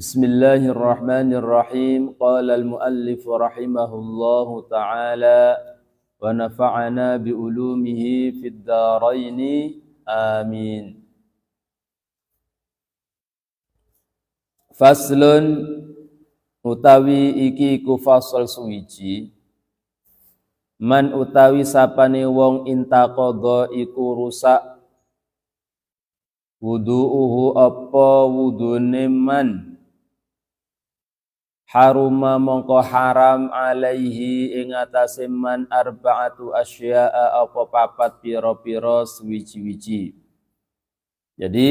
Bismillahirrahmanirrahim. Qala al-muallif rahimahullahu ta'ala wa nafa'ana bi ulumihi fid dharaini. Amin. Faslun utawi iki ku fasal suwiji. Man utawi sapane wong intaqadha iku rusak wudu'uhu apa wudune man haruma mongko haram alaihi ing atase man arba'atu asya'a apa papat pira-pira suwiji-wiji. Jadi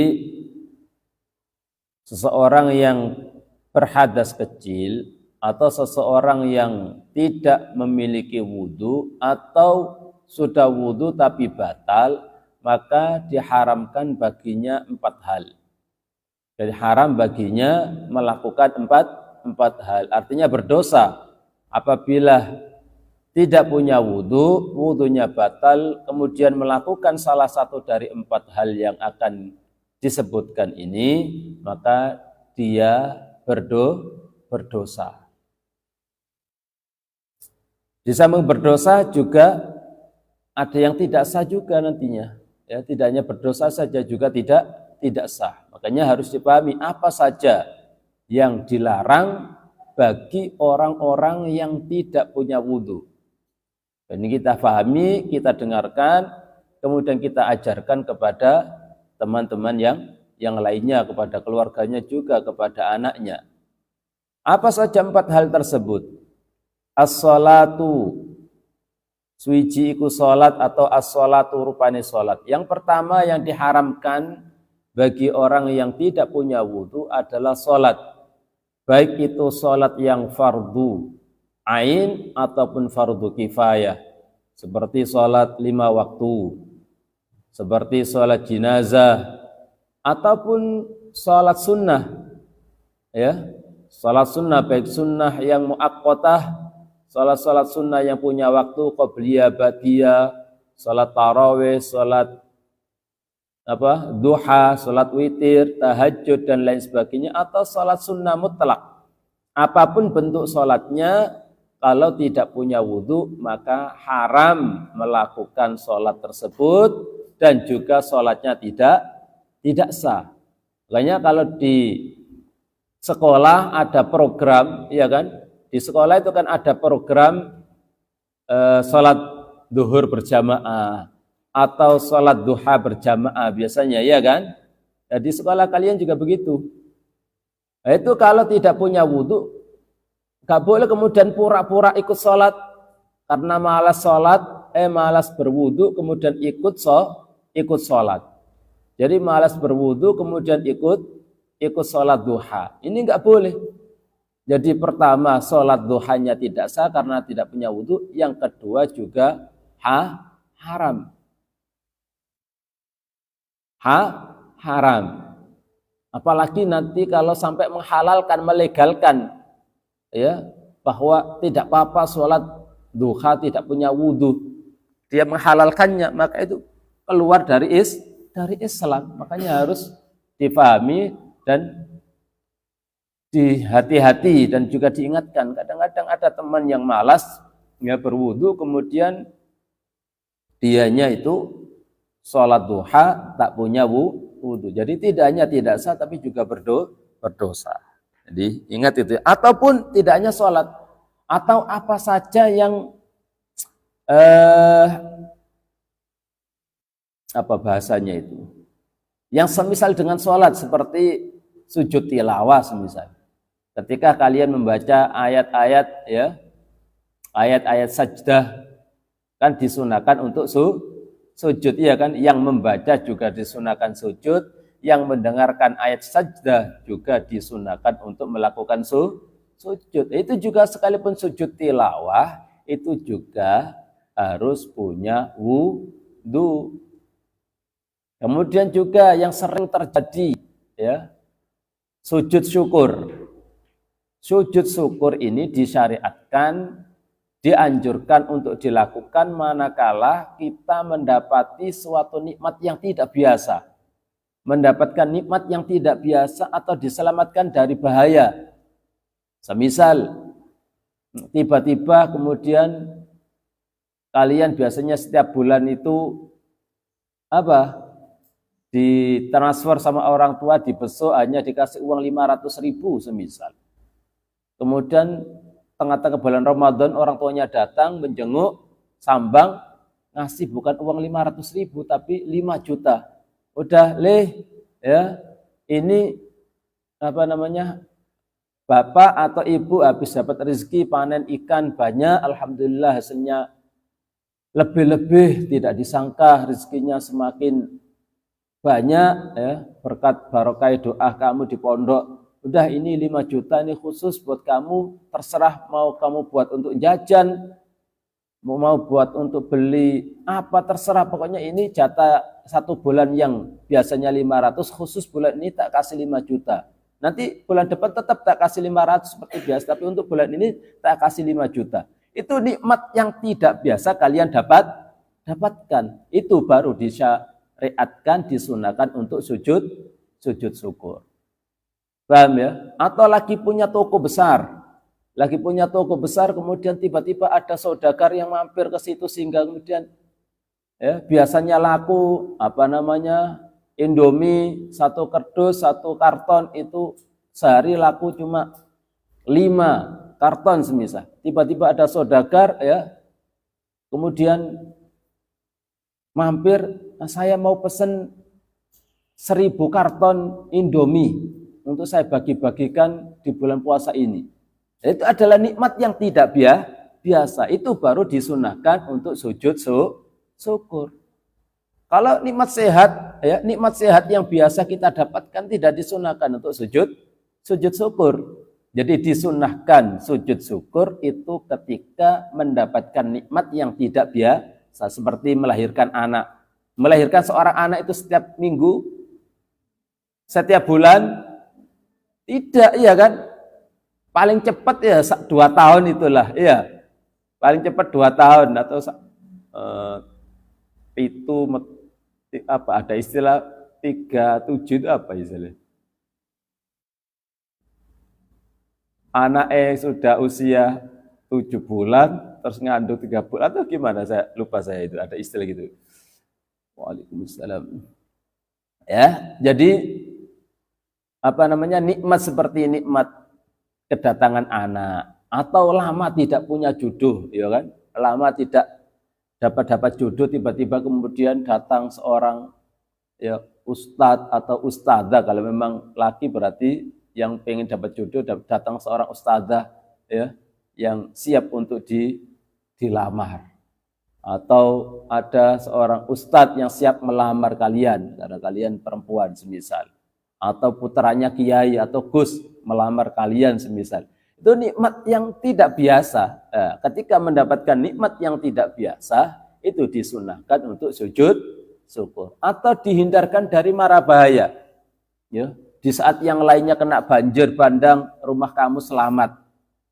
seseorang yang berhadas kecil atau seseorang yang tidak memiliki wudu atau sudah wudu tapi batal, maka diharamkan baginya 4 hal. Jadi haram baginya melakukan empat hal, artinya berdosa apabila tidak punya wudu, wudunya batal, kemudian melakukan salah satu dari 4 hal yang akan disebutkan ini, maka dia berdosa. Di samping berdosa juga ada yang tidak sah juga nantinya. Ya, tidak hanya berdosa saja, juga tidak sah. Makanya harus dipahami apa saja yang dilarang bagi orang-orang yang tidak punya wudu. Ini kita pahami, kita dengarkan, kemudian kita ajarkan kepada teman-teman yang lainnya, kepada keluarganya juga, kepada anaknya. Apa saja 4 hal tersebut? As-salatu, suwiji iku salat atau as-salatu rupane salat. Yang pertama yang diharamkan bagi orang yang tidak punya wudu adalah salat. Baik itu salat yang fardu ain ataupun fardu kifayah, seperti salat 5 waktu, seperti salat jenazah ataupun salat sunnah. Ya, salat sunnah baik sunnah yang muaqqatah, salat sunnah yang punya waktu qabliyah, ba'diyah, salat tarawih, salat duha, salat witir, tahajud dan lain sebagainya, atau salat sunnah mutlak. Apapun bentuk salatnya, kalau tidak punya wudu maka haram melakukan salat tersebut dan juga salatnya tidak sah. Makanya kalau di sekolah ada program, ya kan? Di sekolah itu kan ada program salat zuhur berjamaah atau salat duha berjamaah biasanya, ya kan? Nah, di sekolah kalian juga begitu. Nah, itu kalau tidak punya wudu, gak boleh kemudian pura-pura ikut salat karena malas salat, malas berwudu kemudian ikut salat. Jadi malas berwudu kemudian ikut salat duha. Ini gak boleh. Jadi pertama salat duhanya tidak sah karena tidak punya wudu, yang kedua juga haram. Haram. Apalagi nanti kalau sampai menghalalkan, melegalkan, ya, bahwa tidak apa-apa sholat duha tidak punya wudu, dia menghalalkannya, maka itu keluar dari Islam. Makanya harus difahami dan dihati-hati dan juga diingatkan. Kadang-kadang ada teman yang malas nggak berwudu, kemudian dianya itu sholat duha tak punya wudu. Jadi tidak hanya tidak sah tapi juga berdosa. Jadi ingat itu. Ataupun tidak hanya sholat, atau apa saja yang apa bahasanya itu, yang semisal dengan sholat, seperti sujud tilawah semisal. Ketika kalian membaca ayat-ayat, ya, ayat-ayat sajdah, kan disunahkan untuk sujud, ya kan? Yang membaca juga disunahkan sujud, yang mendengarkan ayat sajdah juga disunahkan untuk melakukan sujud. Itu juga sekalipun sujud tilawah, itu juga harus punya wudu. Kemudian juga yang sering terjadi, ya, sujud syukur. Sujud syukur ini disyariatkan, dianjurkan untuk dilakukan manakala kita mendapati suatu nikmat yang tidak biasa. mendapatkan nikmat yang tidak biasa atau diselamatkan dari bahaya. Semisal tiba-tiba kemudian kalian biasanya setiap bulan itu ditransfer sama orang tua, dibesuk, hanya dikasih uang 500.000 semisal. Kemudian tengah-tengah bulan Ramadan orang tuanya datang menjenguk, sambang, ngasih bukan uang 500.000 tapi 5 juta. Udah ya, ini bapak atau ibu habis dapat rezeki panen ikan banyak, alhamdulillah hasilnya lebih-lebih, tidak disangka rezekinya semakin banyak ya, berkat barokah doa kamu di pondok. Udah ini 5 juta ini khusus buat kamu, terserah mau kamu buat untuk jajan, mau buat untuk beli apa, terserah, pokoknya ini jatah 1 bulan yang biasanya 500, khusus bulan ini tak kasih 5 juta. Nanti bulan depan tetap tak kasih 500 seperti biasa, tapi untuk bulan ini tak kasih 5 juta. Itu nikmat yang tidak biasa kalian dapatkan. Itu baru disyariatkan, disunahkan untuk sujud syukur. Paham ya? Atau lagi punya toko besar, kemudian tiba-tiba ada saudagar yang mampir ke situ sehingga kemudian ya, biasanya laku Indomie 1 kardus, 1 karton itu sehari laku cuma 5 karton semisal. Tiba-tiba ada saudagar ya, kemudian mampir, saya mau pesen 1000 karton Indomie untuk saya bagi-bagikan di bulan puasa ini. Itu adalah nikmat yang tidak biasa. Itu baru disunahkan untuk sujud syukur. Kalau nikmat sehat, ya, nikmat sehat yang biasa kita dapatkan tidak disunahkan untuk sujud syukur. Jadi disunahkan sujud syukur itu ketika mendapatkan nikmat yang tidak biasa, seperti melahirkan anak. Melahirkan seorang anak itu setiap minggu, setiap bulan, tidak, iya kan? Paling cepat ya 2 tahun itulah, iya. Paling cepat 2 tahun atau itu ada istilah 37 itu apa istilahnya? Anaknya sudah usia 7 bulan terus ngandung 3 bulan atau gimana, saya lupa, saya itu ada istilah gitu. Waalaikumsalam. Ya, jadi nikmat seperti nikmat kedatangan anak, atau lama tidak punya jodoh, ya kan? Lama tidak dapat jodoh, tiba-tiba kemudian datang seorang ya ustadz atau ustadzah, kalau memang laki berarti yang pengen dapat jodoh, datang seorang ustadzah ya yang siap untuk dilamar, atau ada seorang ustadz yang siap melamar kalian karena kalian perempuan semisal, atau putranya kiai atau gus melamar kalian semisal. Itu nikmat yang tidak biasa. Ketika mendapatkan nikmat yang tidak biasa, itu disunahkan untuk sujud syukur atau dihindarkan dari mara bahaya. Ya, di saat yang lainnya kena banjir bandang, rumah kamu selamat.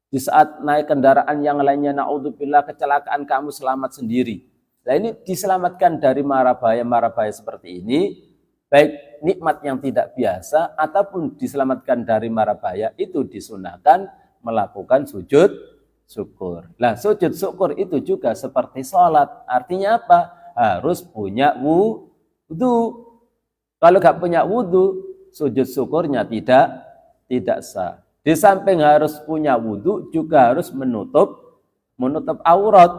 Di saat naik kendaraan yang lainnya, naudzubillah, kecelakaan, kamu selamat sendiri. Nah, ini diselamatkan dari mara bahaya seperti ini. Baik nikmat yang tidak biasa ataupun diselamatkan dari mara bahaya, itu disunahkan melakukan sujud syukur. Nah, sujud syukur itu juga seperti sholat. Artinya apa? Harus punya wudu. Kalau nggak punya wudu, sujud syukurnya tidak sah. Di samping harus punya wudu, juga harus menutup aurat.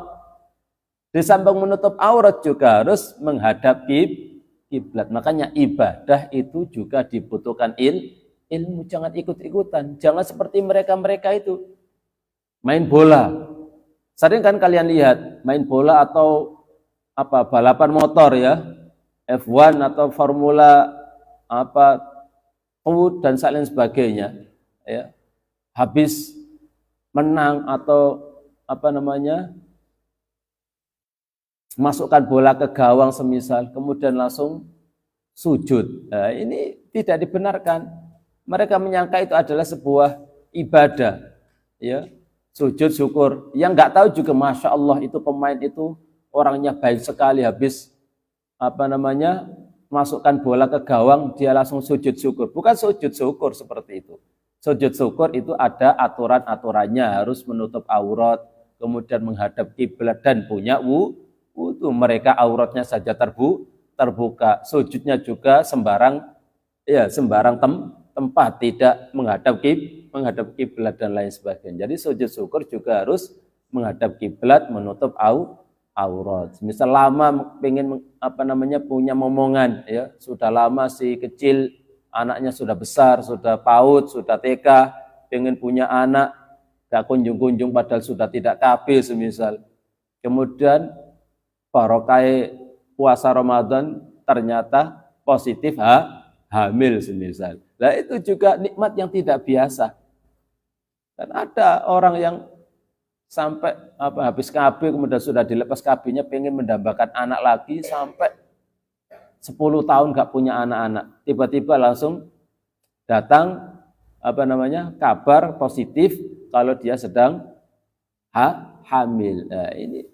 Di samping menutup aurat juga harus menghadap kiblat. Makanya ibadah itu juga dibutuhkan ilmu. Jangan ikut-ikutan. Jangan seperti mereka itu main bola. Sering kan kalian lihat main bola atau balapan motor ya, F1 atau Formula dan lain sebagainya ya. Habis menang atau masukkan bola ke gawang semisal, kemudian langsung sujud. Nah, ini tidak dibenarkan. Mereka menyangka itu adalah sebuah ibadah, ya, sujud syukur. Yang nggak tahu juga, masya Allah, itu pemain itu orangnya baik sekali, habis masukkan bola ke gawang, dia langsung sujud syukur. Bukan sujud syukur seperti itu. Sujud syukur itu ada aturan-aturannya, harus menutup aurat, kemudian menghadap kiblat dan punya wudu. Mereka auratnya saja terbuka. Sujudnya juga sembarang tempat, tidak menghadap kiblat dan lain sebagainya. Jadi sujud syukur juga harus menghadap kiblat, menutup aurat. Misal lama pengen punya momongan, ya sudah lama si kecil, anaknya sudah besar, sudah PAUD, sudah TK, pengen punya anak, gak kunjung-kunjung padahal sudah tidak KB semisal. Kemudian barokah puasa Ramadan ternyata positif hamil semisal. Nah itu juga nikmat yang tidak biasa. Dan ada orang yang sampai habis KB kemudian sudah dilepas KB-nya pengen mendambakan anak lagi sampai 10 tahun gak punya anak-anak. Tiba-tiba langsung datang kabar positif kalau dia sedang hamil. Nah, ini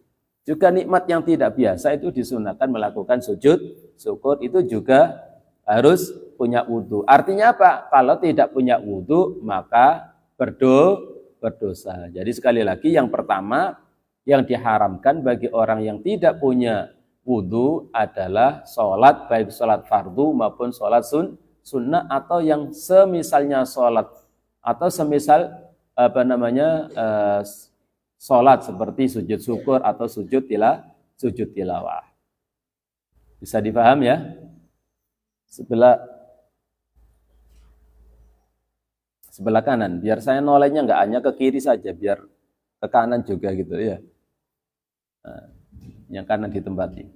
juga nikmat yang tidak biasa, itu disunahkan melakukan sujud syukur, itu juga harus punya wudu. Artinya apa? Kalau tidak punya wudu maka berdosa. Jadi sekali lagi yang pertama yang diharamkan bagi orang yang tidak punya wudu adalah sholat, baik sholat fardu maupun sholat sunnah atau yang semisalnya sholat atau semisal sholat seperti sujud syukur atau sujud tilawah. Bisa dipaham ya? Sebelah kanan, biar saya nolehnya nggak hanya ke kiri saja, biar ke kanan juga gitu ya. Nah, yang kanan ditempati.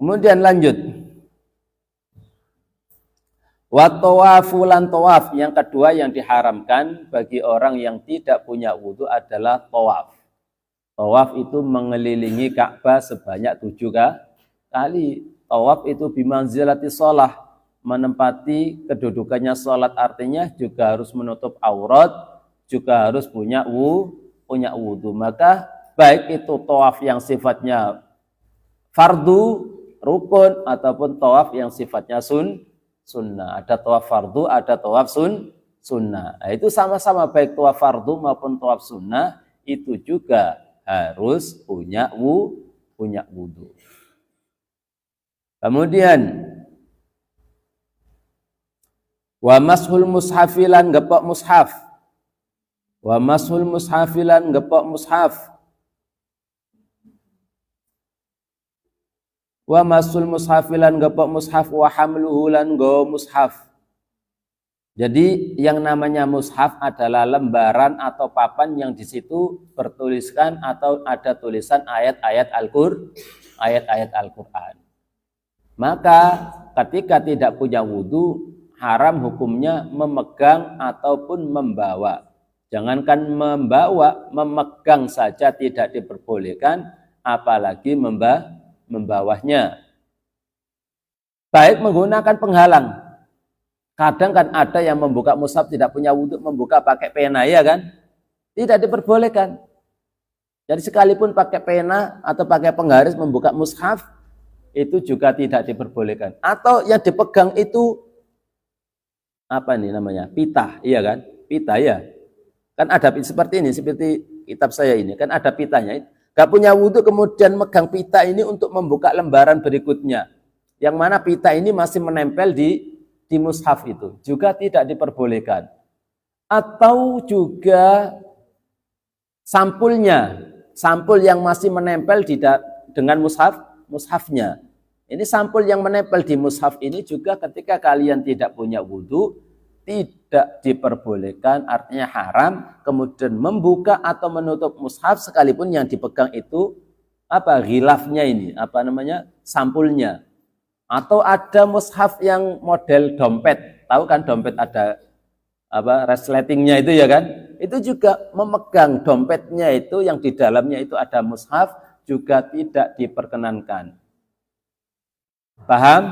Kemudian lanjut. Wa tawafu lan tawaf, yang kedua yang diharamkan bagi orang yang tidak punya wudu adalah tawaf. Tawaf itu mengelilingi Ka'bah sebanyak 7 kali. Tawaf itu bimanzilati shalah, menempati kedudukannya sholat, artinya juga harus menutup aurat, juga harus punya wudu. Maka baik itu tawaf yang sifatnya fardu, rukun, ataupun tawaf yang sifatnya sunnah. Ada tawaf fardu, ada tawaf sunnah. Nah, itu sama-sama baik tawaf fardu maupun tawaf sunnah itu juga harus punya wudu. Kemudian wa mashul mushafilan gepok mushaf. Wa mashul mushafilan gepok mushaf. Wa masul mushafilan gepok mushaf wa hamluhu lan go mushaf. Jadi yang namanya mushaf adalah lembaran atau papan yang di situ bertuliskan atau ada tulisan ayat-ayat Al-Qur'an. Maka ketika tidak punya wudu, haram hukumnya memegang ataupun membawa. Jangankan membawa, memegang saja tidak diperbolehkan, apalagi membawanya. Baik menggunakan penghalang. Kadang kan ada yang membuka mushaf tidak punya wudu, membuka pakai pena, ya kan? Tidak diperbolehkan. Jadi sekalipun pakai pena atau pakai penggaris membuka mushaf, itu juga tidak diperbolehkan. Atau yang dipegang itu apa nih namanya? Pita, iya kan? Pita ya. Kan ada seperti ini, seperti kitab saya ini, kan ada pitanya. Gak punya wudu kemudian megang pita ini untuk membuka lembaran berikutnya. Yang mana pita ini masih menempel di mushaf itu. Juga tidak diperbolehkan. Atau juga sampulnya. Sampul yang masih menempel dengan mushafnya. Ini sampul yang menempel di mushaf ini juga ketika kalian tidak punya wudu, tidak diperbolehkan, artinya haram, kemudian membuka atau menutup mushaf sekalipun yang dipegang itu ghilafnya ini, sampulnya. Atau ada mushaf yang model dompet, tahu kan dompet ada resletingnya itu ya kan? Itu juga memegang dompetnya itu yang di dalamnya itu ada mushaf juga tidak diperkenankan. Paham?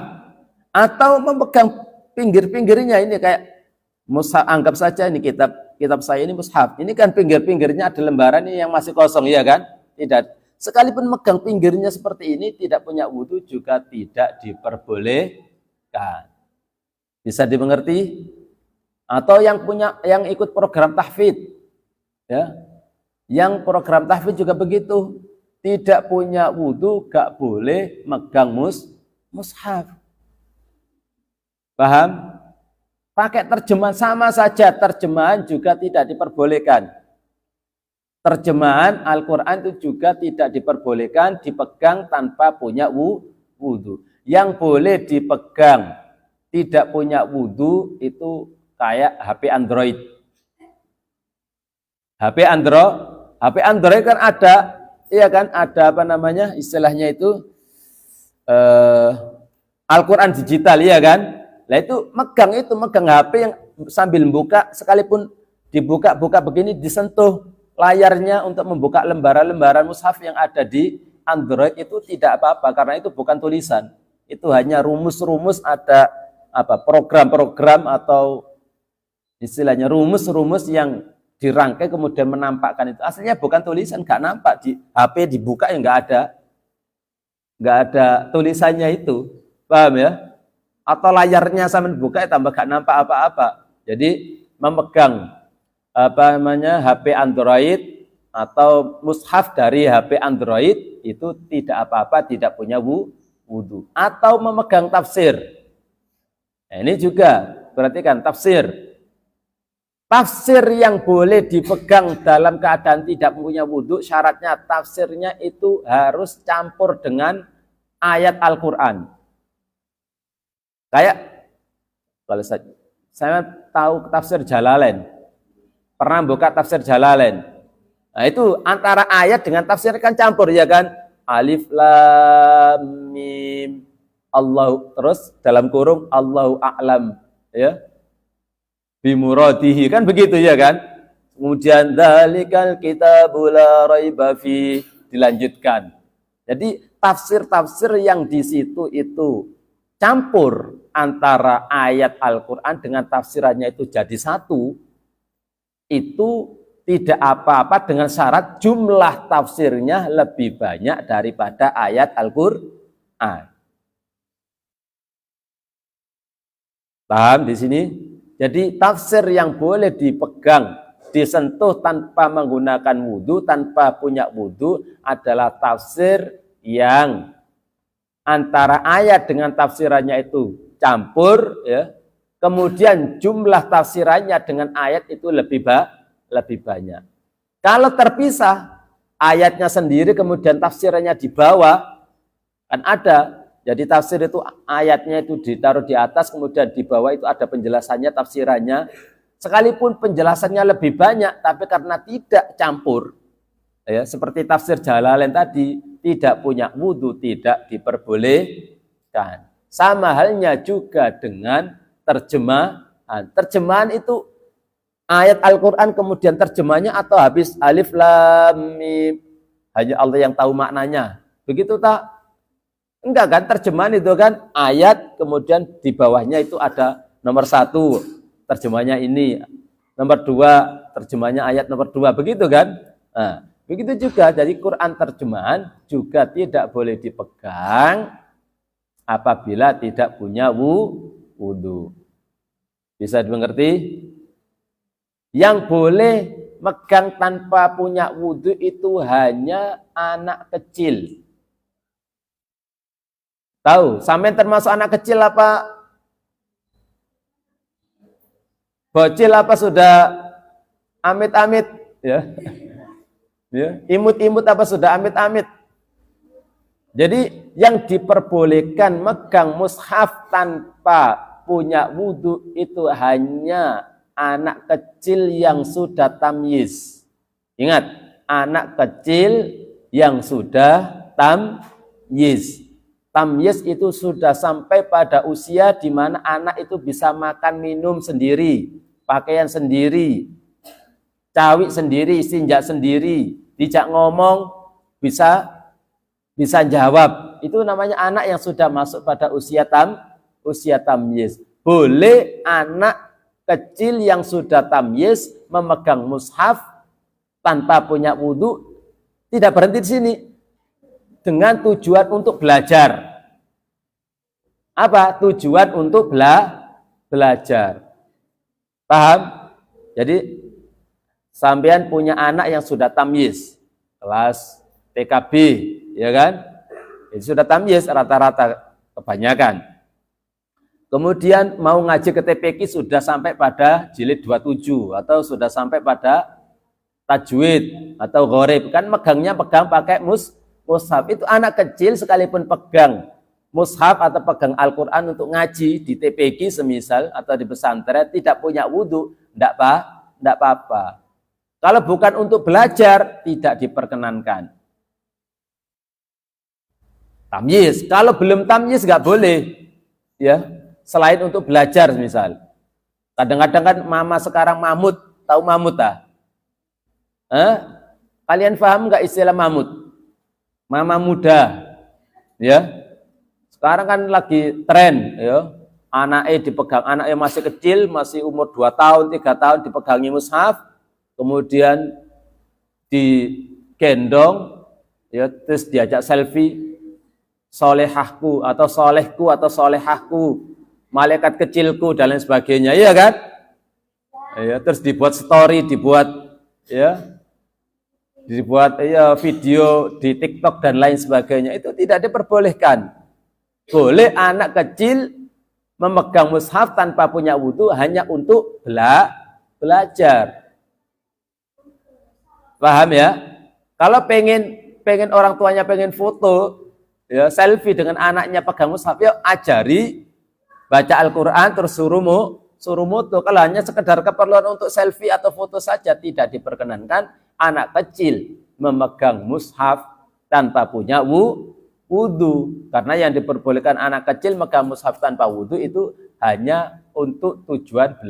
Atau memegang pinggir-pinggirnya ini kayak mushaf, anggap saja ini kitab saya ini mushaf. Ini kan pinggir-pinggirnya ada lembaran ini yang masih kosong ya kan? Tidak, Sekalipun megang pinggirnya seperti ini, tidak punya wudhu juga tidak diperbolehkan. Bisa dimengerti? Atau yang ikut program tahfidz, ya, yang program tahfidz juga begitu, tidak punya wudhu, gak boleh megang mushaf. Paham? Pakai terjemahan sama saja, terjemahan juga tidak diperbolehkan. Terjemahan Al-Quran itu juga tidak diperbolehkan dipegang tanpa punya wudhu. Yang boleh dipegang tidak punya wudhu itu kayak HP Android. HP Android kan ada, iya kan, ada apa namanya istilahnya itu Al-Quran digital, iya kan? Nah itu megang HP yang sambil buka, sekalipun dibuka-buka begini disentuh layarnya untuk membuka lembaran-lembaran mushaf yang ada di Android itu tidak apa-apa karena itu bukan tulisan. Itu hanya rumus-rumus, ada apa program-program atau istilahnya rumus-rumus yang dirangkai kemudian menampakkan itu. Aslinya bukan tulisan, nggak nampak di HP dibuka ya nggak ada tulisannya itu. Paham ya? Atau layarnya sambil buka ya tambah nggak nampak apa-apa. Jadi memegang apa namanya HP Android atau mushaf dari HP Android itu tidak apa-apa, tidak punya wudhu. Atau memegang tafsir. Nah, ini juga perhatikan tafsir. Tafsir yang boleh dipegang dalam keadaan tidak punya wudhu, syaratnya tafsirnya itu harus campur dengan ayat Al-Quran. Kayak kalau saya tahu tafsir Jalalain. Pernah buka tafsir Jalalain. Nah itu antara ayat dengan tafsir kan campur ya kan. Alif lam mim. Allah terus dalam kurung Allahu a'lam ya. Bimuradihi kan begitu ya kan. Kemudian dzalikal kitabul la raiba fi dilanjutkan. Jadi tafsir-tafsir yang di situ itu campur antara ayat Al-Qur'an dengan tafsirannya itu jadi satu. Itu tidak apa-apa dengan syarat jumlah tafsirnya lebih banyak daripada ayat Al-Qur'an. Paham di sini? Jadi tafsir yang boleh dipegang, disentuh tanpa menggunakan wudhu, tanpa punya wudhu adalah tafsir yang antara ayat dengan tafsirannya itu campur ya. Kemudian jumlah tafsirannya dengan ayat itu lebih banyak. Kalau terpisah, ayatnya sendiri kemudian tafsirannya di bawah, kan ada. Jadi tafsir itu ayatnya itu ditaruh di atas, kemudian di bawah itu ada penjelasannya, tafsirannya. Sekalipun penjelasannya lebih banyak, tapi karena tidak campur, ya, seperti tafsir Jalalain tadi, tidak punya wudhu, tidak diperbolehkan. Sama halnya juga dengan terjemahan. Terjemahan itu ayat Al-Quran kemudian terjemahnya atau habis alif lam mim. Hanya Allah yang tahu maknanya. Begitu tak? Enggak kan, terjemahan itu kan ayat kemudian di bawahnya itu ada nomor 1 terjemahnya ini, nomor 2 terjemahnya ayat nomor 2, begitu kan? Nah, begitu juga dari Quran terjemahan juga tidak boleh dipegang apabila tidak punya wudhu. Bisa dimengerti? Yang boleh megang tanpa punya wudhu itu hanya anak kecil. Tahu, sampean termasuk anak kecil apa? Bocil apa sudah amit-amit? Ya. Ya, imut-imut apa sudah amit-amit? Jadi yang diperbolehkan megang mushaf tanpa punya wudhu itu hanya anak kecil yang sudah tamyiz. Ingat, anak kecil yang sudah tamyiz. Tamyiz itu sudah sampai pada usia di mana anak itu bisa makan minum sendiri, pakaian sendiri, cawik sendiri, sinjak sendiri, dijak ngomong bisa jawab. Itu namanya anak yang sudah masuk pada usia tamyiz. Boleh anak kecil yang sudah tamyiz memegang mushaf tanpa punya wudhu, tidak berhenti di sini. dengan tujuan untuk belajar. Apa? Tujuan untuk belajar. Paham? Jadi sampean punya anak yang sudah tamyiz, kelas TKB, ya kan? Itu sudah tamyiz rata-rata kebanyakan. Kemudian mau ngaji ke TPQ sudah sampai pada jilid 27 atau sudah sampai pada tajwid atau gharib. Kan megangnya pegang pakai mushaf. Itu anak kecil sekalipun pegang mushaf atau pegang Al-Quran untuk ngaji di TPQ semisal atau di pesantren tidak punya wudhu, tidak apa-apa. Kalau bukan untuk belajar tidak diperkenankan. Tamyiz, kalau belum tamyiz nggak boleh, ya. Selain untuk belajar misal. Kadang-kadang kan mama sekarang mamut, tahu mamut ah? Kalian paham nggak istilah mamut? Mama muda, ya. Sekarang kan lagi tren, ya. Anaknya dipegang, anaknya masih kecil, masih umur 2 tahun, 3 tahun dipegangi mushaf, kemudian digendong, ya, terus diajak selfie, solehahku atau solehku atau solehahku, malaikat kecilku dan lain sebagainya, iya kan? Ya, terus dibuat story, dibuat video di TikTok dan lain sebagainya. Itu tidak diperbolehkan. Boleh anak kecil memegang mushaf tanpa punya wudhu hanya untuk belajar. Paham ya? Kalau pengen orang tuanya pengen foto, ya, selfie dengan anaknya pegang mushaf, ya ajari baca Al-Quran terus suruh moto. Kalau hanya sekedar keperluan untuk selfie atau foto saja tidak diperkenankan anak kecil memegang mushaf tanpa punya wudhu. Karena yang diperbolehkan anak kecil memegang mushaf tanpa wudhu itu hanya untuk tujuan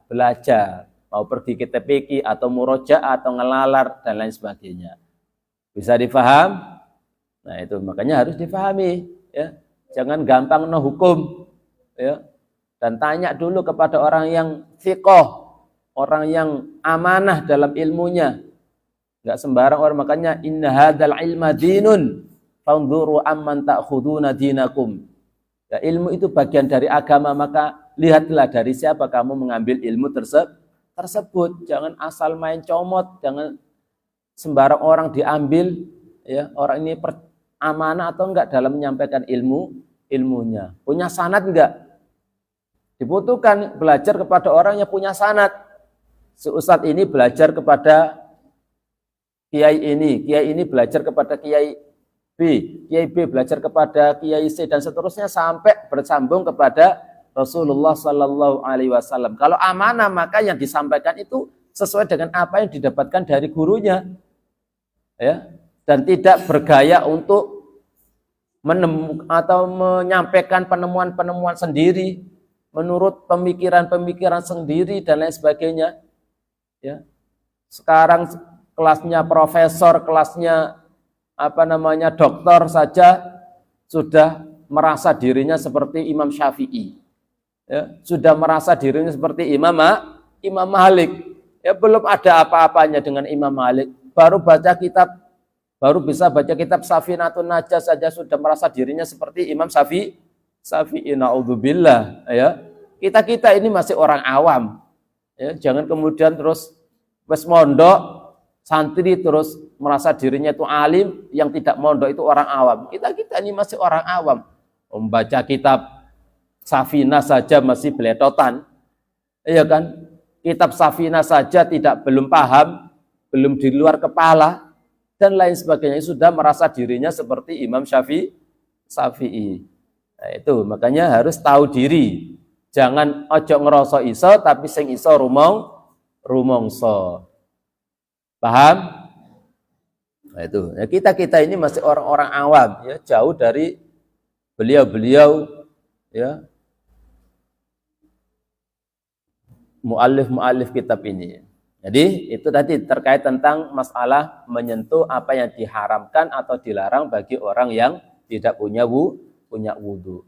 belajar. Mau pergi ke TPQ atau murojaah atau ngelalar dan lain sebagainya. Bisa difaham? Nah itu makanya harus difahami, ya. Jangan gampang hukum, ya. Dan tanya dulu kepada orang yang fiqh, orang yang amanah dalam ilmunya. Enggak sembarang orang, makanya inna hadzal ilma dinun fanzuru amman ta'khuduna dinakum. Ya, ilmu itu bagian dari agama, maka lihatlah dari siapa kamu mengambil ilmu tersebut. Jangan asal main comot, jangan sembarang orang diambil, ya. Orang ini amanah atau enggak dalam menyampaikan ilmunya. Punya sanad enggak? Dibutuhkan belajar kepada orang yang punya sanad. Si ustadz ini belajar kepada kiai ini belajar kepada kiai B belajar kepada kiai C dan seterusnya sampai bersambung kepada Rasulullah Sallallahu Alaihi Wasallam. Kalau amanah maka yang disampaikan itu sesuai dengan apa yang didapatkan dari gurunya, ya, dan tidak bergaya untuk menyampaikan penemuan-penemuan sendiri menurut pemikiran-pemikiran sendiri dan lain sebagainya, ya. Sekarang kelasnya profesor, kelasnya doktor saja sudah merasa dirinya seperti Imam Syafi'i, ya, sudah merasa dirinya seperti Imam Malik. Ya, belum ada apa-apanya dengan Imam Malik. Baru bisa baca kitab Safinatun Najah saja sudah merasa dirinya seperti Imam Syafi'i. Na'udzubillah, ya. Kita ini masih orang awam. Ya, jangan kemudian terus wes mondok santri terus merasa dirinya itu alim, yang tidak mondok itu orang awam. Kita ini masih orang awam. Membaca kitab Safinah saja masih beletotan. Iya kan? Kitab Safinah saja belum paham, belum di luar kepala dan lain sebagainya, sudah merasa dirinya seperti Imam Syafi'i. Nah, itu makanya harus tahu diri. Jangan ojo ngeroso iso tapi sing iso rumongso. Paham? Nah, itu. Ya, kita ini masih orang-orang awam, ya, jauh dari beliau-beliau, ya, muallif kitab ini. Jadi itu tadi terkait tentang masalah menyentuh apa yang diharamkan atau dilarang bagi orang yang tidak punya wudhu.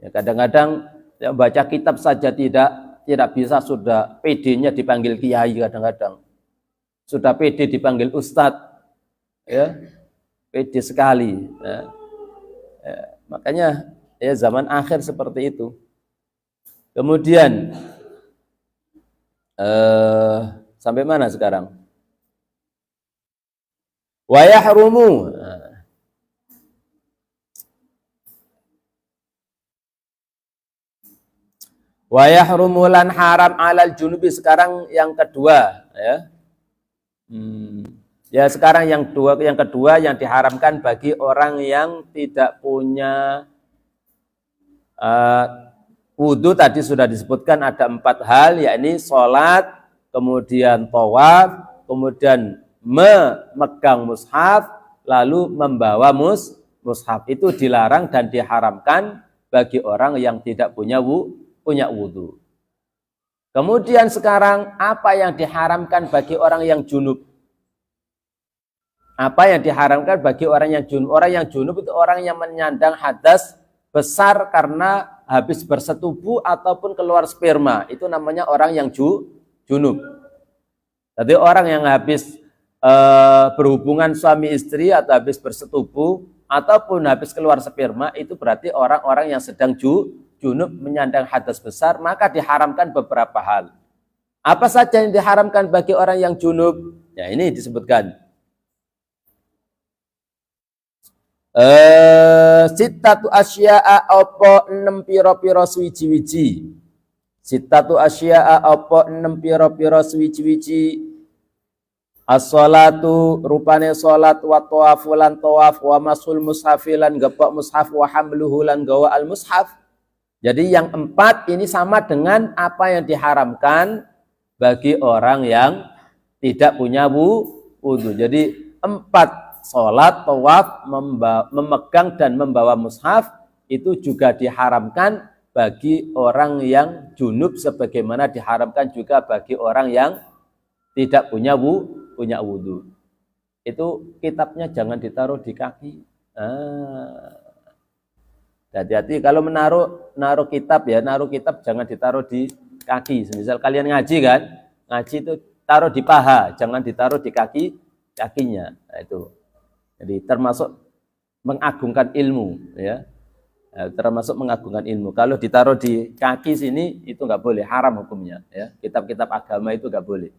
Ya, kadang-kadang ya, baca kitab saja tidak bisa, sudah PD-nya dipanggil kiai, kadang-kadang sudah PD dipanggil ustadz, ya, pede sekali. Makanya ya zaman akhir seperti itu. Kemudian sampai mana sekarang? Wa yahrumu. Wa yahrumu lan haram alal junubi, sekarang yang kedua ya. Ya sekarang yang kedua yang diharamkan bagi orang yang tidak punya wudu. Tadi sudah disebutkan ada 4 hal, yakni sholat, kemudian tawaf, kemudian memegang mushaf, lalu membawa mushaf. Itu dilarang dan diharamkan bagi orang yang tidak punya wudu. Kemudian sekarang apa yang diharamkan bagi orang yang junub? Apa yang diharamkan bagi orang yang junub? Orang yang junub itu orang yang menyandang hadas besar karena habis bersetubuh ataupun keluar sperma. Itu namanya orang yang junub. Jadi orang yang habis berhubungan suami istri atau habis bersetubuh ataupun habis keluar sperma, itu berarti orang-orang yang sedang junub menyandang hadas besar, maka diharamkan beberapa hal. Apa saja yang diharamkan bagi orang yang junub? Ya ini disebutkan. Sittatu asya'a apa 6 pira-pira suwiji-wiji. Sittatu asya'a apa 6 pira-pira suwiji-wiji. As-sholatu rupane salat, wa tawafu lan tawaf, wa masul mushafi lan gepok mushaf, wa hamluhu lan gawa al mushaf. Jadi yang 4 ini sama dengan apa yang diharamkan bagi orang yang tidak punya wudu. Jadi 4 sholat, tawaf, memegang dan membawa mushaf itu juga diharamkan bagi orang yang junub, sebagaimana diharamkan juga bagi orang yang tidak punya wudu. Itu kitabnya jangan ditaruh di kaki. Hati-hati kalau naruh kitab ya, naruh kitab jangan ditaruh di kaki. Misal kalian ngaji kan, ngaji itu taruh di paha, jangan ditaruh di kakinya. Nah, itu. Jadi termasuk mengagungkan ilmu, ya. Termasuk mengagungkan ilmu. Kalau ditaruh di kaki sini itu nggak boleh, haram hukumnya. Ya. Kitab-kitab agama itu nggak boleh,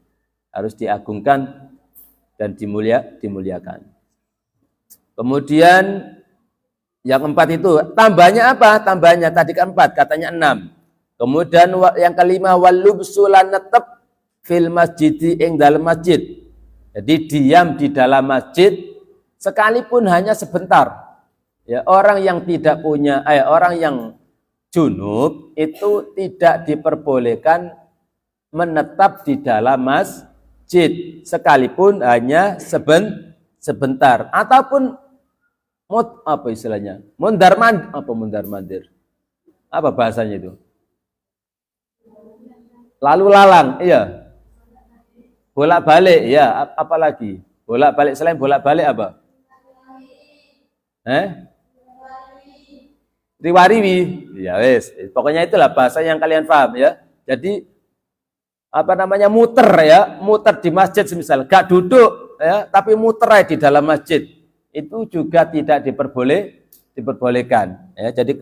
harus diagungkan dan dimuliakan. Kemudian yang 4 itu tambahnya apa? Tambahnya tadi ke 4, katanya 6. Kemudian yang kelima walubsulan netep fil masjidi ing dalam masjid. Jadi diam di dalam masjid sekalipun hanya sebentar. Ya, orang yang tidak punya orang yang junub itu tidak diperbolehkan menetap di dalam masjid sekalipun hanya sebentar, ataupun apa istilahnya? Mundar-mandir. Apa bahasanya itu? Lalu lalang, iya. Bolak-balik, ya, apalagi? Bolak-balik, selain bolak-balik apa? Riwariwi. Ya wes, pokoknya itulah bahasa yang kalian paham ya. Jadi muter ya, muter di masjid semisal, gak duduk ya, tapi muter aja di dalam masjid. Itu juga tidak diperbolehkan ya. Jadi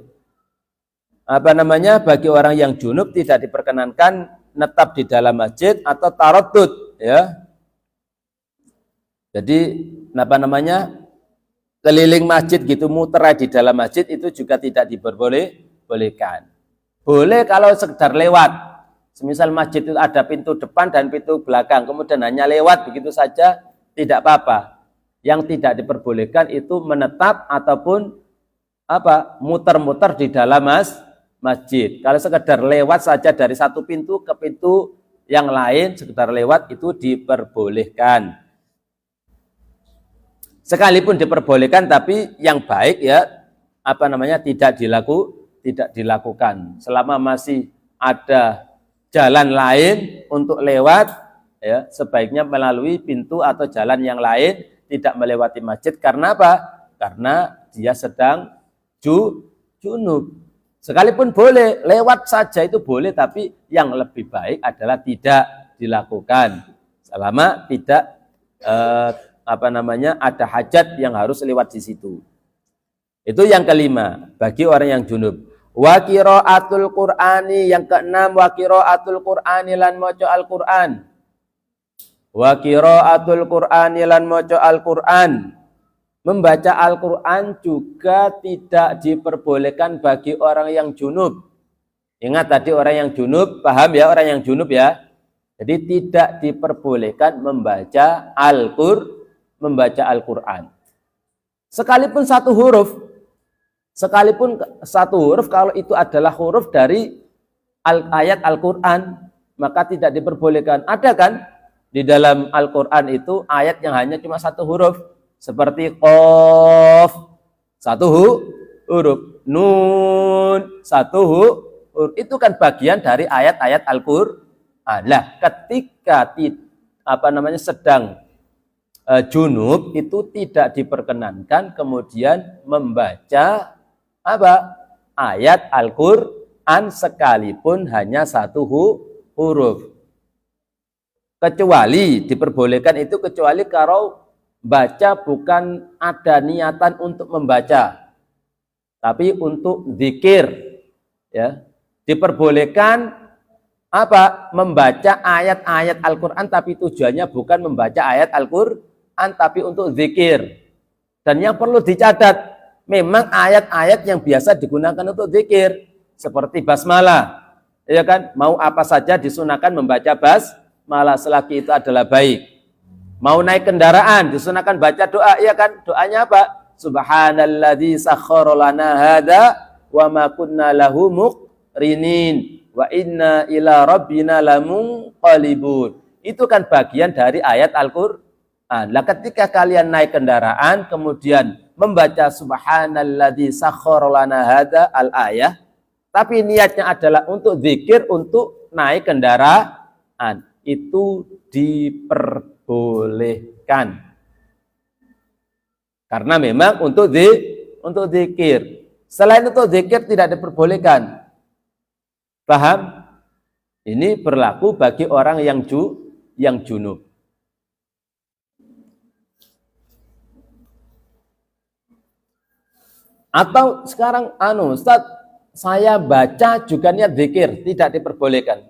bagi orang yang junub tidak diperkenankan netap di dalam masjid atau taraddud ya. Jadi keliling masjid gitu, muter di dalam masjid itu juga tidak diperbolehkan. Boleh kalau sekedar lewat. Semisal masjid itu ada pintu depan dan pintu belakang, kemudian hanya lewat begitu saja, tidak apa-apa. Yang tidak diperbolehkan itu menetap ataupun muter-muter di dalam masjid. Kalau sekedar lewat saja dari satu pintu ke pintu yang lain, sekedar lewat itu diperbolehkan. Sekalipun diperbolehkan, tapi yang baik ya tidak dilakukan. Selama masih ada jalan lain untuk lewat, ya sebaiknya melalui pintu atau jalan yang lain, tidak melewati masjid. Karena apa? Karena dia sedang junub. Sekalipun boleh lewat saja itu boleh, tapi yang lebih baik adalah tidak dilakukan selama tidak ada hajat yang harus lewat di situ. Itu yang kelima bagi orang yang junub. Wa qiraatul Qur'ani, yang keenam wa qiraatul Qur'ani lan maca Al-Qur'an. Wa qiraatul Qur'ani lan maca Al-Qur'an. Membaca Al-Qur'an juga tidak diperbolehkan bagi orang yang junub. Ingat tadi orang yang junub, paham ya orang yang junub ya? Jadi tidak diperbolehkan membaca Al-Qur'an. Sekalipun satu huruf kalau itu adalah huruf dari ayat Al-Qur'an, maka tidak diperbolehkan. Ada kan di dalam Al-Qur'an itu ayat yang hanya cuma satu huruf, seperti Qaf, satu huruf, Nun, satu huruf. Itu kan bagian dari ayat-ayat Al-Qur'an. Lah, ketika sedang junub itu tidak diperkenankan kemudian membaca ayat Al-Qur'an sekalipun hanya satu huruf. Kecuali diperbolehkan itu kecuali kalau baca bukan ada niatan untuk membaca, tapi untuk zikir, ya. Diperbolehkan membaca ayat-ayat Al-Qur'an tapi tujuannya bukan membaca ayat Al-Qur'an tapi untuk zikir. Dan yang perlu dicatat, memang ayat-ayat yang biasa digunakan untuk zikir seperti basmalah, ya kan? Mau apa saja disunahkan membaca basmalah selagi itu adalah baik. Mau naik kendaraan disunahkan baca doa, ya kan? Doanya apa? Subhanalladzi sakhkhara lana hadza wa ma kunna lahu muqrinin wa inna ila rabbina lamunqalibun. Itu kan bagian dari ayat Al-Qur'an. Lah ketika kalian naik kendaraan kemudian membaca subhanalladzi sakhkhara lana hadza al-ayah, tapi niatnya adalah untuk zikir, untuk naik kendaraan, itu diperbolehkan. Karena memang untuk zikir. Selain untuk zikir tidak diperbolehkan. Paham? Ini berlaku bagi orang yang junub. Atau sekarang Ustaz, saya baca juga niat zikir, tidak diperbolehkan.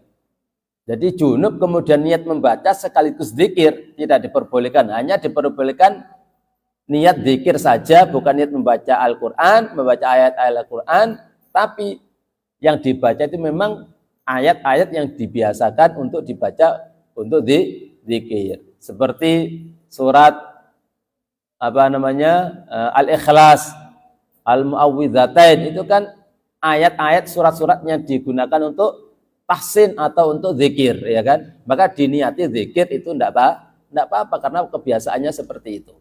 Jadi junub kemudian niat membaca sekaligus zikir, tidak diperbolehkan. Hanya diperbolehkan niat zikir saja, bukan niat membaca Al-Qur'an, membaca ayat-ayat Al-Qur'an, tapi yang dibaca itu memang ayat-ayat yang dibiasakan untuk dibaca untuk zikir. Seperti surat Al-Ikhlas, Al-Mu'awwidzatain, itu kan ayat-ayat surat-surat yang digunakan untuk tahsin atau untuk zikir, ya kan? Maka diniati zikir itu enggak apa-apa karena kebiasaannya seperti itu.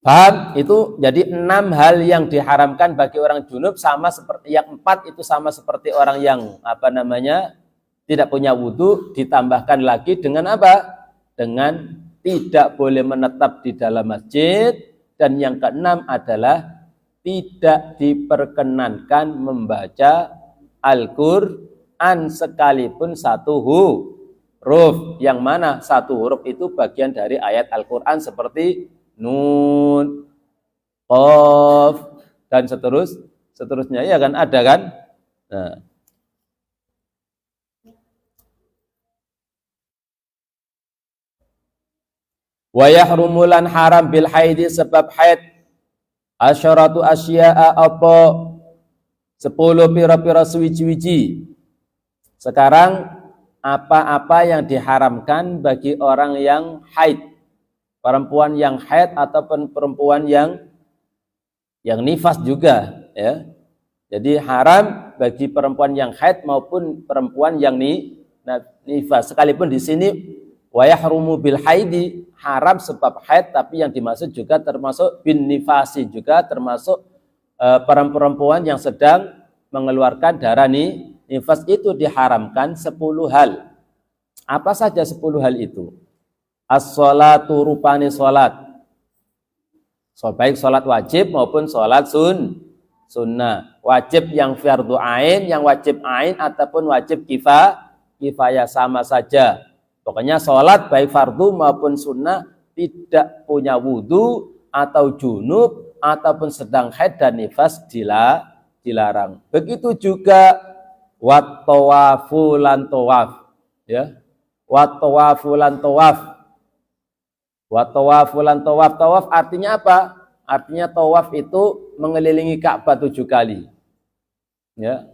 Paham? Itu jadi 6 hal yang diharamkan bagi orang junub, sama seperti yang 4 itu sama seperti orang yang tidak punya wudu, ditambahkan lagi dengan apa? Dengan tidak boleh menetap di dalam masjid, dan yang ke-6 adalah tidak diperkenankan membaca Al-Qur'an sekalipun satu huruf, yang mana satu huruf itu bagian dari ayat Al-Qur'an seperti Nun, Qaf, dan seterusnya, ya kan, ada kan? Nah. Wa yahrumulan haram bil haidi, sebab haid asyaratu asya'a, apa 10 pira-pira suwiji-wiji. Sekarang apa-apa yang diharamkan bagi orang yang haid, perempuan yang haid ataupun perempuan yang nifas juga, ya. Jadi haram bagi perempuan yang haid maupun perempuan yang nifas. Sekalipun di sini wa yahrumu bil haidi, haram sebab haid, tapi yang dimaksud juga termasuk bin nifasi, juga termasuk perempuan yang sedang mengeluarkan darah nifas, itu diharamkan 10 hal. Apa saja 10 hal itu? As-sholatu, rupani sholat. Baik sholat wajib maupun sholat sunnah. Wajib yang fardhu ain, yang wajib ain ataupun wajib kifayah sama saja. Pokoknya sholat baik fardu maupun sunnah tidak punya wudu atau junub ataupun sedang haid dan nifas dilarang. Begitu juga wat tawafu lan tawaf, ya. Wat tawafu lan tawaf. Wat tawafu lan tawaf. Tawaf artinya apa? Artinya tawaf itu mengelilingi Ka'bah 7 kali. Ya.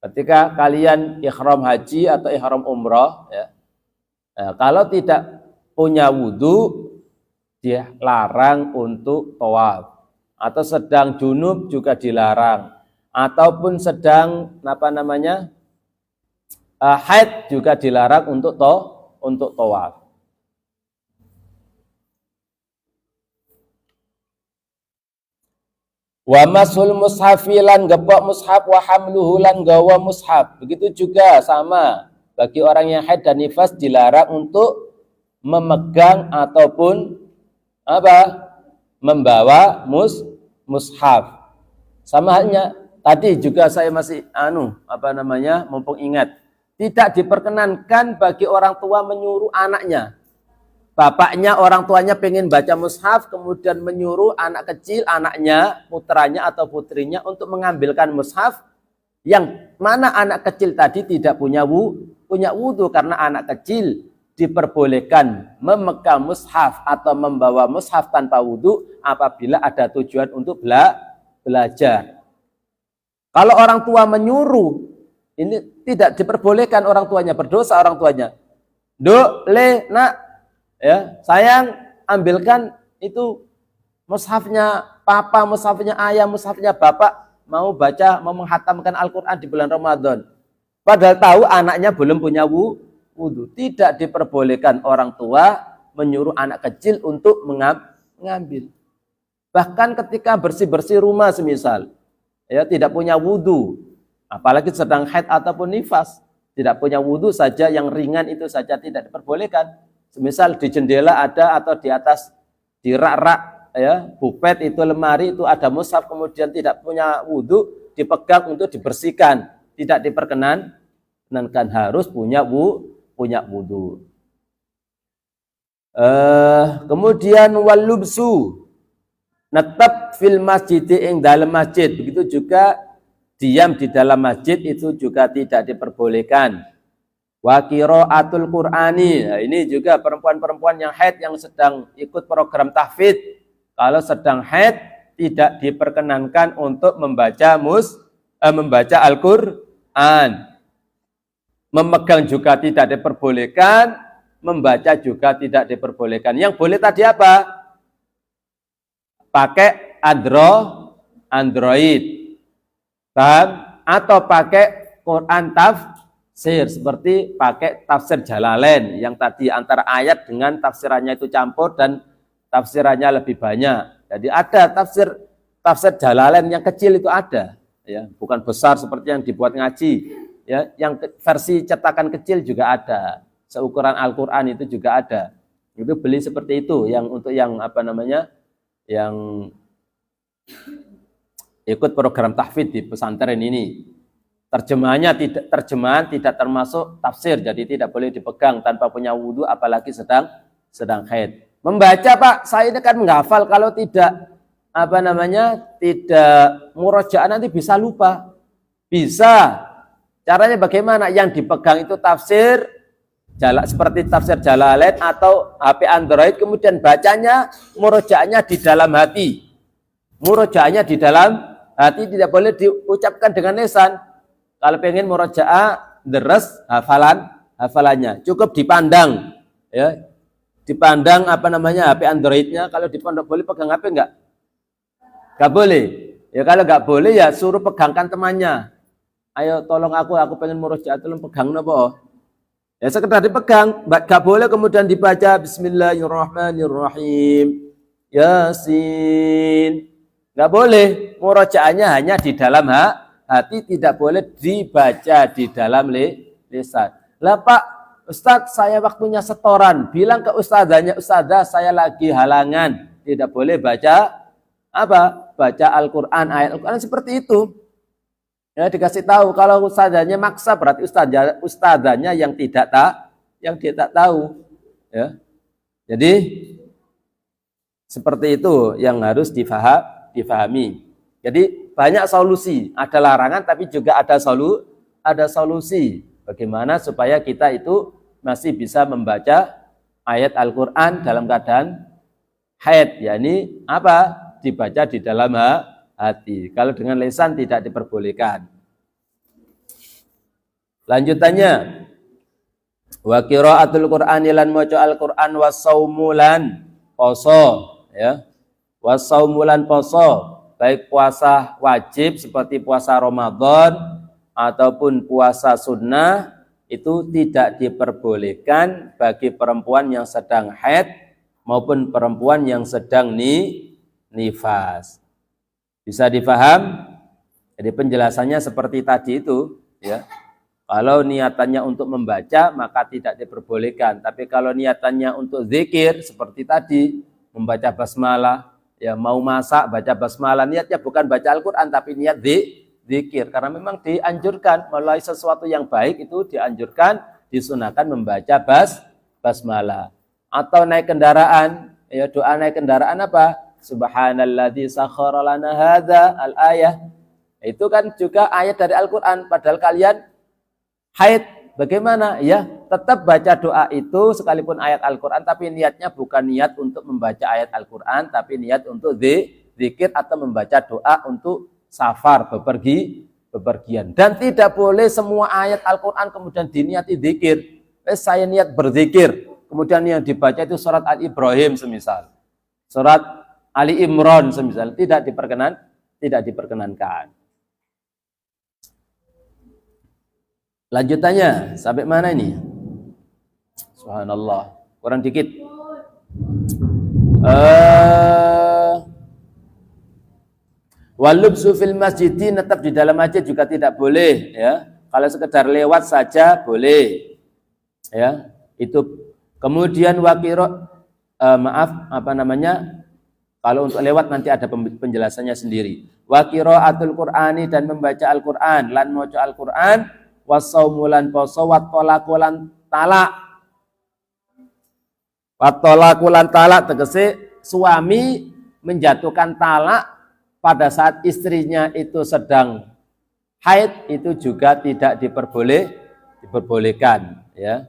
Ketika kalian ihram haji atau ihram umrah, ya. Nah, kalau tidak punya wudu, dia larang untuk tawaf. Atau sedang junub juga dilarang. Ataupun sedang haid juga dilarang untuk tawaf. Wa masul mushafilan gepok mushaf wa hamluhu lan gawa mushaf. Begitu juga sama bagi orang yang haid dan nifas dilarang untuk memegang ataupun membawa mushaf. Sama halnya tadi juga saya masih mumpung ingat, tidak diperkenankan bagi orang tua menyuruh anaknya. Bapaknya, orang tuanya pengen baca mushaf, kemudian menyuruh anak kecil, anaknya, putranya atau putrinya untuk mengambilkan mushaf, yang mana anak kecil tadi tidak punya wudu, karena anak kecil diperbolehkan memegang mushaf atau membawa mushaf tanpa wudu apabila ada tujuan untuk belajar. Kalau orang tua menyuruh, ini tidak diperbolehkan, orang tuanya berdosa, orang tuanya. Duk, le, nak, ya, sayang, ambilkan itu mushafnya papa, mushafnya ayah, mushafnya bapak, mau menghatamkan Al-Quran di bulan Ramadan. Padahal tahu anaknya belum punya wudu. Tidak diperbolehkan orang tua menyuruh anak kecil untuk mengambil. Bahkan ketika bersih-bersih rumah semisal, ya, tidak punya wudu, apalagi sedang haid ataupun nifas, tidak punya wudu saja, yang ringan itu saja tidak diperbolehkan. Semisal di jendela ada, atau di atas, di rak-rak, ya, bupet itu, lemari itu ada mushaf, kemudian tidak punya wudu, dipegang untuk dibersihkan, tidak diperkenankan, harus punya wudu. Kemudian walubsu, netap fil masjid ing dalam masjid, begitu juga diam di dalam masjid itu juga tidak diperbolehkan. Wa qiraatul Qur'ani. Nah, ini juga perempuan-perempuan yang haid yang sedang ikut program tahfidz. Kalau sedang haid tidak diperkenankan untuk membaca Al-Qur'an. Memegang juga tidak diperbolehkan, membaca juga tidak diperbolehkan. Yang boleh tadi apa? Pakai Android. Paham? Atau pakai Quran tafsir, seperti pakai tafsir Jalalain yang tadi antara ayat dengan tafsirannya itu campur dan tafsirannya lebih banyak. Jadi ada tafsir Jalalain yang kecil itu ada, ya, bukan besar seperti yang dibuat ngaji, ya, yang versi cetakan kecil juga ada, seukuran Al-Qur'an itu juga ada. Itu beli seperti itu, yang untuk yang yang ikut program tahfidz di pesantren ini. Terjemahan tidak termasuk tafsir, jadi tidak boleh dipegang tanpa punya wudu, apalagi sedang haid. Membaca, Pak, saya ini kan menghafal, kalau tidak tidak murojaah nanti bisa lupa. Bisa. Caranya bagaimana? Yang dipegang itu tafsir seperti tafsir Jalalain atau HP Android, kemudian bacanya, murojaahnya di dalam hati. Murojaahnya di dalam hati, tidak boleh diucapkan dengan lisan. Kalau pengen murojaah deres hafalannya, cukup dipandang, ya. Dipandang HP Androidnya. Kalau di pondok boleh pegang HP enggak? Enggak boleh. Ya kalau enggak boleh ya suruh pegangkan temannya. Ayo tolong aku pengen murojaah, tolong pegang napa? Ya sekedar dipegang, enggak boleh kemudian dibaca Bismillahirrahmanirrahim. Yasin. Enggak boleh. Murojaahnya hanya di dalam hati, tidak boleh dibaca di dalam lisan. Lah Pak Ustadz, saya waktunya setoran, bilang ke ustadzahnya, ustadzah saya lagi halangan, tidak boleh baca baca Al-Quran, ayat Al-Quran seperti itu. Ya, dikasih tahu. Kalau ustadzahnya maksa, berarti ustadzahnya yang tidak tahu. Ya. Jadi Seperti itu yang harus difahami. Jadi banyak solusi, ada larangan tapi juga ada solusi. Bagaimana supaya kita itu masih bisa membaca ayat Al-Quran dalam keadaan haid, yakni apa? Dibaca di dalam hati. Kalau dengan lisan tidak diperbolehkan. Lanjutannya, wa qiraatul Qur'ani lan maca Al-Qur'an wasaumulan poso, ya. Wasaumulan poso, baik puasa wajib seperti puasa Ramadan ataupun puasa sunnah, itu tidak diperbolehkan bagi perempuan yang sedang haid maupun perempuan yang sedang nifas. Bisa difaham? Jadi penjelasannya seperti tadi itu, ya. Kalau niatannya untuk membaca maka tidak diperbolehkan. Tapi kalau niatannya untuk zikir seperti tadi, membaca basmalah, ya mau masak baca basmalah, niatnya bukan baca Al-Qur'an tapi niat zikir. Karena memang dianjurkan melalui sesuatu yang baik itu dianjurkan, disunahkan membaca basmalah. Atau naik kendaraan, ya doa naik kendaraan apa? Subhanalladzi sakhkhara lana hadza al-ayah. Itu kan juga ayat dari Al-Qur'an, padahal kalian haid. Bagaimana? Ya, tetap baca doa itu sekalipun ayat Al-Qur'an, tapi niatnya bukan niat untuk membaca ayat Al-Qur'an, tapi niat untuk zikir atau membaca doa untuk safar, bepergian. Dan tidak boleh semua ayat Al-Qur'an kemudian diniati zikir. Saya niat berzikir, kemudian yang dibaca itu surat Al-Ibrahim semisal, surat Ali Imran semisal, tidak diperkenankan. Lanjutannya sampai mana ini? Subhanallah, kurang dikit. Walubsu fil masjidi, tetap di dalam masjid juga tidak boleh, ya. Kalau sekedar lewat saja boleh, ya. Itu kemudian kalau untuk lewat nanti ada penjelasannya sendiri. Wa qiraatul Qur'ani, dan membaca Al-Qur'an, lan maca Al-Qur'an, wasaumulan poso, watolakulan talak. Watolakulan talak tegese suami menjatuhkan talak pada saat istrinya itu sedang haid, itu juga tidak diperbolehkan, ya.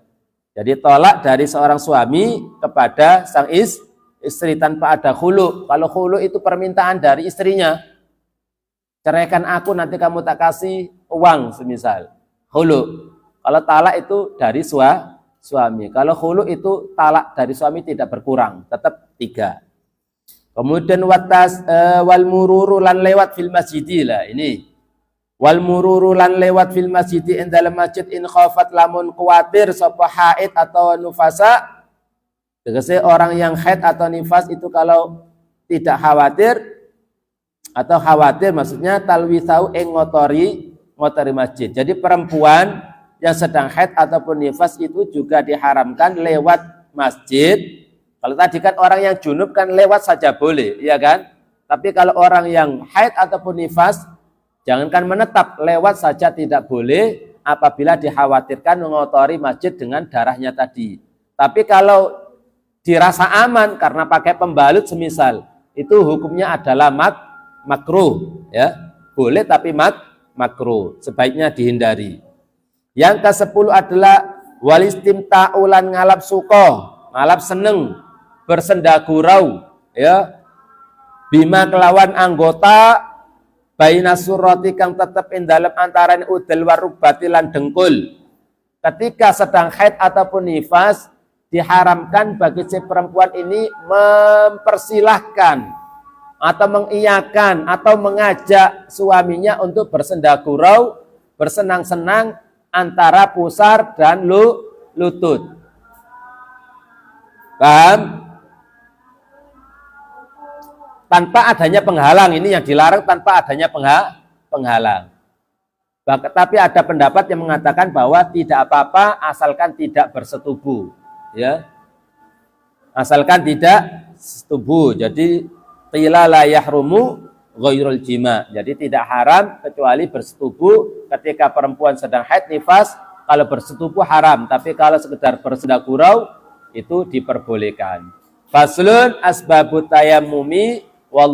Jadi tolak dari seorang suami kepada sang istri tanpa ada khulu. Kalau khulu itu permintaan dari istrinya, ceraikan aku nanti kamu tak kasih uang semisal. Khulu. Kalau talak itu dari suami. Kalau khulu itu talak dari suami tidak berkurang, tetap 3. Kemudian wal mururu lan lewat fil masjid, lah ini. Wal mururu lan lewat fil masjid, ing dalam masjid, in khafat lamun kuatir sapa haid atau nufasa. Tegese orang yang haid atau nifas itu kalau tidak khawatir atau khawatir maksudnya talwisau ing ngotori masjid. Jadi perempuan yang sedang haid ataupun nifas itu juga diharamkan lewat masjid. Kalau tadi kan orang yang junub kan lewat saja boleh, ya kan? Tapi kalau orang yang haid ataupun nifas, jangankan menetap, lewat saja tidak boleh apabila dikhawatirkan mengotori masjid dengan darahnya tadi. Tapi kalau dirasa aman karena pakai pembalut semisal, itu hukumnya adalah makruh, ya. Boleh tapi makruh, sebaiknya dihindari. Yang ke-10 adalah walistimta'ulan ngalap suko, ngalap seneng, bersendagurau, ya, bima kelawan anggota baina surati kang tetep ing dalem antarané udel warubati lan dengkul. Ketika sedang haid ataupun nifas, diharamkan bagi si perempuan ini mempersilahkan atau mengiyakan atau mengajak suaminya untuk bersendagurau, bersenang-senang antara pusar dan lutut. Paham? Tanpa adanya penghalang, ini yang dilarang tanpa adanya penghalang. Tapi ada pendapat yang mengatakan bahwa tidak apa-apa asalkan tidak bersetubuh, ya. Asalkan tidak setubuh. Jadi qila la yahrumu ghairul jima. Jadi tidak haram kecuali bersetubuh. Ketika perempuan sedang haid nifas, kalau bersetubuh haram, tapi kalau sekedar bersendagurau itu diperbolehkan. Faslun asbabut tayammumi wallahu